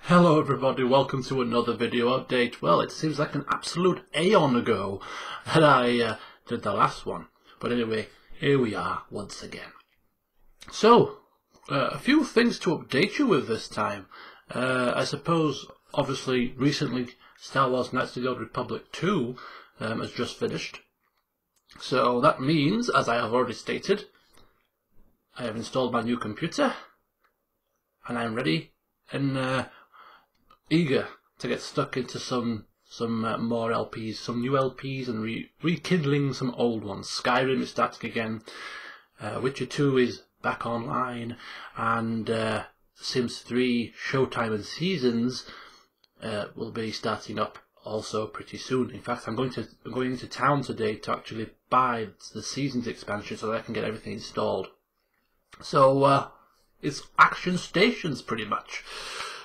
Hello everybody, welcome to another video update. Well, it seems like an absolute aeon ago that I did the last one. But anyway, here we are once again. So, a few things to update you with this time. I suppose, obviously, recently Star Wars Knights of the Old Republic 2 has just finished. So that means, as I have already stated, I have installed my new computer and I'm ready and eager to get stuck into some more LPs, some new LPs, and rekindling some old ones. Skyrim is starting again, Witcher 2 is back online, and Sims 3 Showtime and Seasons will be starting up also pretty soon. In fact, I'm going into town today to actually buy the Seasons expansion so that I can get everything installed. So it's action stations pretty much.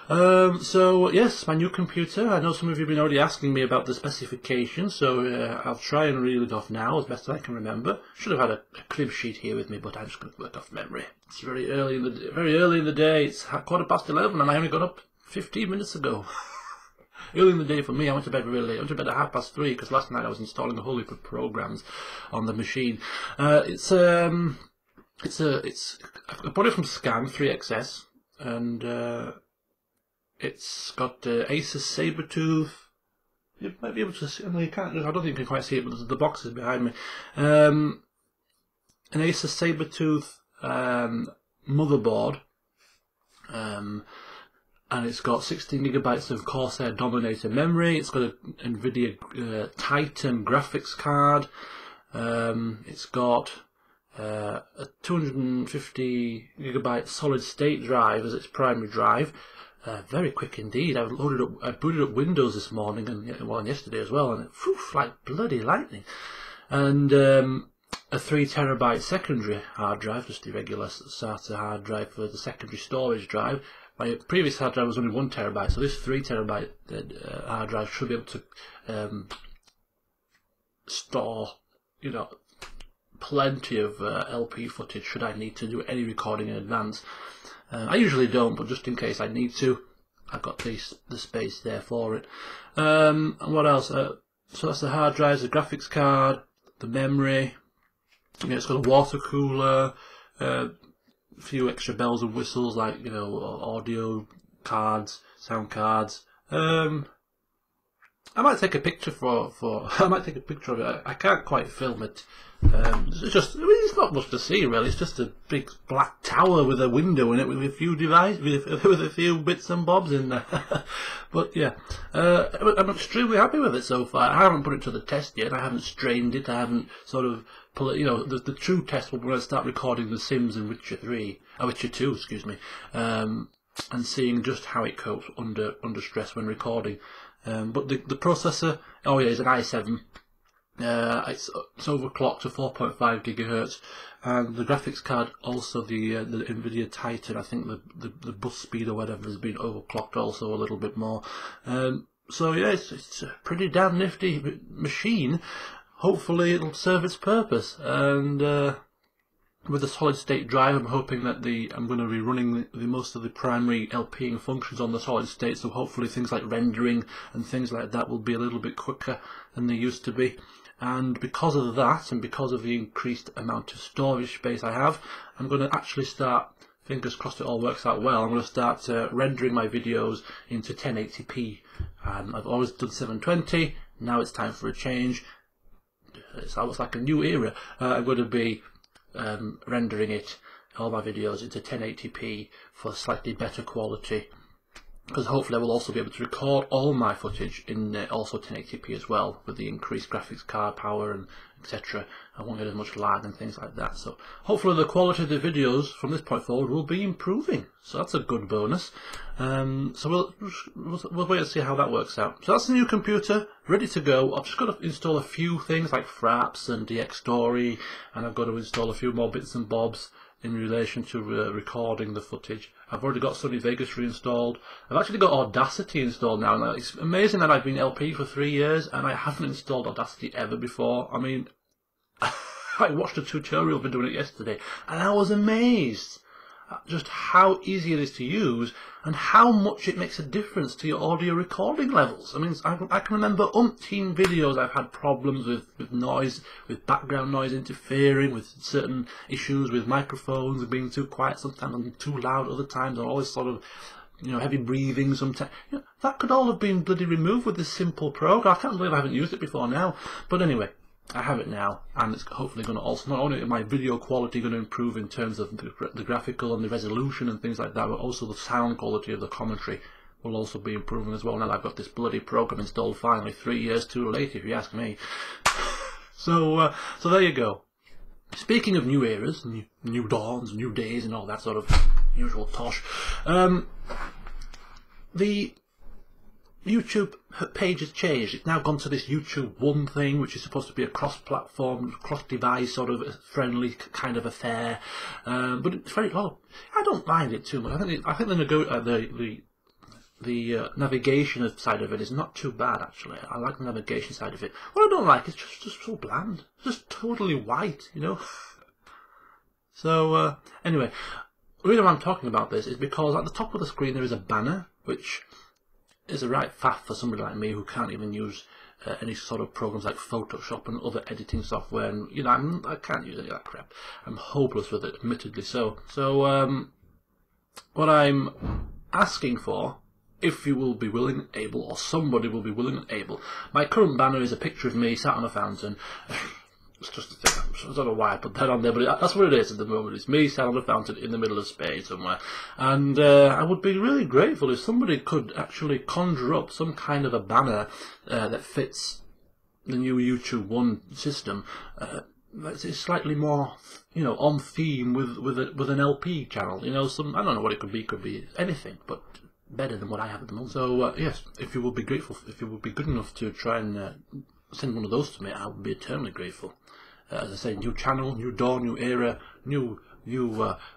So yes, my new computer. I know some of you have been already asking me about the specifications, so I'll try and reel it off now as best as I can remember. Should have had a crib sheet here with me, but I'm just going to work off memory. It's very early in the day. It's 11:15, and I only got up 15 minutes ago. Early in the day for me. I went to bed really late. I went to bed at 3:30 because last night I was installing a whole heap of programs on the machine. I bought it from Scan 3XS, and it's got Asus Sabertooth. You might be able to see. You can't. I don't think you can quite see it, but the box is behind me. An Asus Sabertooth motherboard, and it's got 16 GB of Corsair Dominator memory. It's got an NVIDIA Titan graphics card. It's got a 250 GB solid state drive as its primary drive. Very quick indeed. I booted up Windows this morning and yesterday as well, and it like bloody lightning. And a 3 TB secondary hard drive, just the regular SATA hard drive for the secondary storage drive. My previous hard drive was only 1 TB, so this 3 TB hard drive should be able to store, plenty of LP footage should I need to do any recording in advance. I usually don't, but just in case I need to, I've got the space there for it. And what else? So that's the hard drives, the graphics card, the memory. It's got a water cooler, a few extra bells and whistles like audio cards, sound cards. I might take a picture I might take a picture of it. I can't quite film it. It's just, it's not much to see really. It's just a big black tower with a window in it with a few with a few bits and bobs in there. But yeah, I'm extremely happy with it so far. I haven't put it to the test yet. I haven't strained it. I haven't sort of put it. The true test will be when I start recording The Sims and Witcher 2, excuse me, and seeing just how it copes under stress when recording. But the processor, oh yeah, is an i7. It's overclocked to 4.5 GHz, and the graphics card also the NVIDIA Titan. I think the bus speed or whatever has been overclocked also a little bit more. So yeah, it's a pretty damn nifty machine. Hopefully it'll serve its purpose, and with the solid state drive, I'm hoping that I'm going to be running the most of the primary LPing functions on the solid state, so hopefully things like rendering and things like that will be a little bit quicker than they used to be. And because of that, and because of the increased amount of storage space I have, I'm going to actually start, fingers crossed it all works out well, I'm going to start rendering my videos into 1080p. I've always done 720, now it's time for a change. It's almost like a new era. I'm going to be rendering all my videos into 1080p for slightly better quality, because hopefully I will also be able to record all my footage in also 1080p as well, with the increased graphics card power and etc. I won't get as much lag and things like that, so hopefully the quality of the videos from this point forward will be improving, so that's a good bonus. So we'll wait and see how that works out. So that's the new computer, ready to go. I've just got to install a few things like Fraps and DX Story, and I've got to install a few more bits and bobs in relation to recording the footage. I've already got Sony Vegas reinstalled. I've actually got Audacity installed now. Now it's amazing that I've been LP for 3 years and I haven't installed Audacity ever before. I mean, I watched a tutorial for doing it yesterday and I was amazed. just how easy it is to use and how much it makes a difference to your audio recording levels. I mean, I can remember umpteen videos I've had problems with noise, with background noise interfering, with certain issues with microphones being too quiet sometimes and too loud other times, and all this sort of, you know, heavy breathing sometimes. You know, that could all have been bloody removed with this simple program. I can't believe I haven't used it before now. But anyway, I have it now, and it's hopefully going to also, not only my video quality going to improve in terms of the graphical and the resolution and things like that, but also the sound quality of the commentary will also be improving as well. Now that I've got this bloody program installed finally, 3 years too late if you ask me. So there you go. Speaking of new eras, new dawns, new days and all that sort of usual tosh, the YouTube page has changed. It's now gone to this YouTube One thing, which is supposed to be a cross-platform, cross-device sort of friendly kind of affair. But it's very well. I don't mind it too much. I think the navigation side of it is not too bad actually. I like the navigation side of it. What I don't like is just so bland. It's just totally white, you know. So anyway, the reason why I'm talking about this is because at the top of the screen there is a banner, which is a right faff for somebody like me who can't even use any sort of programs like Photoshop and other editing software, and you know, I can't use any of that crap. I'm hopeless with it, admittedly. So what I'm asking for, if you will be willing and able, or somebody will be willing and able, my current banner is a picture of me sat on a fountain. It's just a thing. I don't know why I put that on there, but that's what it is at the moment. It's me sat on a fountain in the middle of Spain somewhere. And I would be really grateful if somebody could actually conjure up some kind of a banner that fits the new YouTube One system. It's slightly more, you know, on theme with an LP channel. You know, I don't know what it could be. It could be anything, but better than what I have at the moment. So yes, if you would be grateful, if you would be good enough to try and send one of those to me, I would be eternally grateful. As I say, new channel, new dawn, new era, new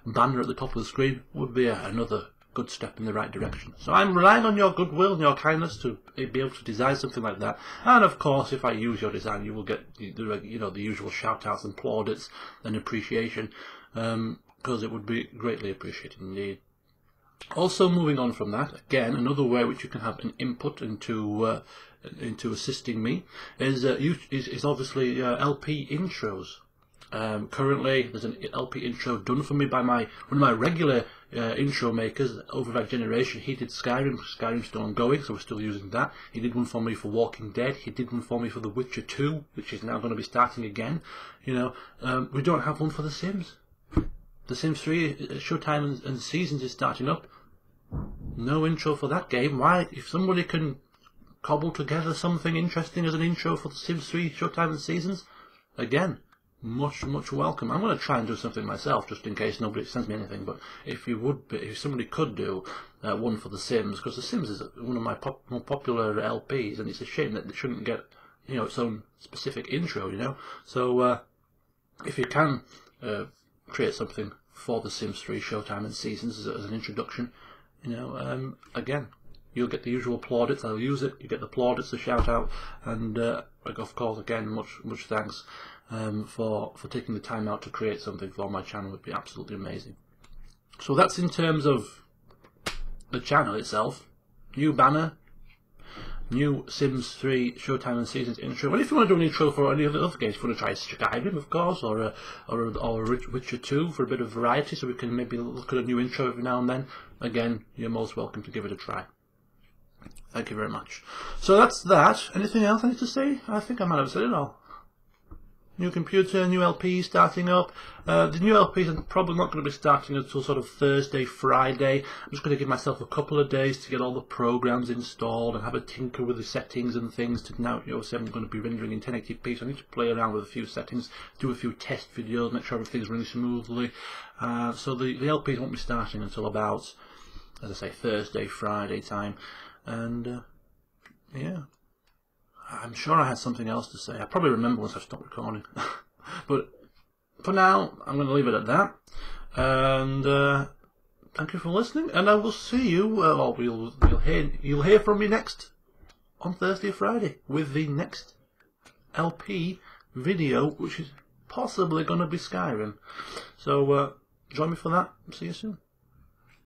banner at the top of the screen would be another good step in the right direction. So I'm relying on your goodwill and your kindness to be able to design something like that. And of course, if I use your design, you will get the usual shout-outs and plaudits and appreciation, because it would be greatly appreciated indeed. Also, moving on from that, again, another way which you can have an input into assisting me is obviously LP intros. Currently, there's an LP intro done for me by one of my regular intro makers, Overclock Generation. He did Skyrim. Skyrim's still ongoing, so we're still using that. He did one for me for Walking Dead. He did one for me for The Witcher 2, which is now going to be starting again. You know, we don't have one for The Sims. The Sims 3 Showtime and Seasons is starting up. No intro for that game. Why? If somebody can cobble together something interesting as an intro for The Sims 3 Showtime and Seasons, again, much welcome. I'm going to try and do something myself, just in case nobody sends me anything. But if somebody could do one for The Sims, because The Sims is one of my more popular LPs, and it's a shame that it shouldn't get, you know, its own specific intro, you know. So if you can create something for The Sims 3 Showtime and Seasons as an introduction, you know, again, you'll get the usual plaudits. I'll use it. You get the plaudits, the shout out, and of course, again, much thanks for taking the time out to create something for my channel. It would be absolutely amazing. So that's in terms of the channel itself. New banner, new Sims 3 Showtime and Seasons intro. And if you want to do an intro for any of the other games, if you want to try Skyrim, of course, or Witcher 2 for a bit of variety, so we can maybe look at a new intro every now and then, again, you're most welcome to give it a try. Thank you very much. So that's that. Anything else I need to say? I think I might have said it all. New computer, new LP starting up. The new LPs are probably not going to be starting until sort of Thursday, Friday. I'm just going to give myself a couple of days to get all the programs installed and have a tinker with the settings and things. To now, you know, so I'm going to be rendering in 1080p, so I need to play around with a few settings, do a few test videos, make sure everything's running smoothly. So the LPs won't be starting until about, as I say, Thursday, Friday time. And yeah. I'm sure I had something else to say. I'll probably remember once I've stopped recording. But for now, I'm going to leave it at that. And thank you for listening. And I will see you. You'll hear from me next on Thursday or Friday with the next LP video, which is possibly going to be Skyrim. So join me for that. See you soon.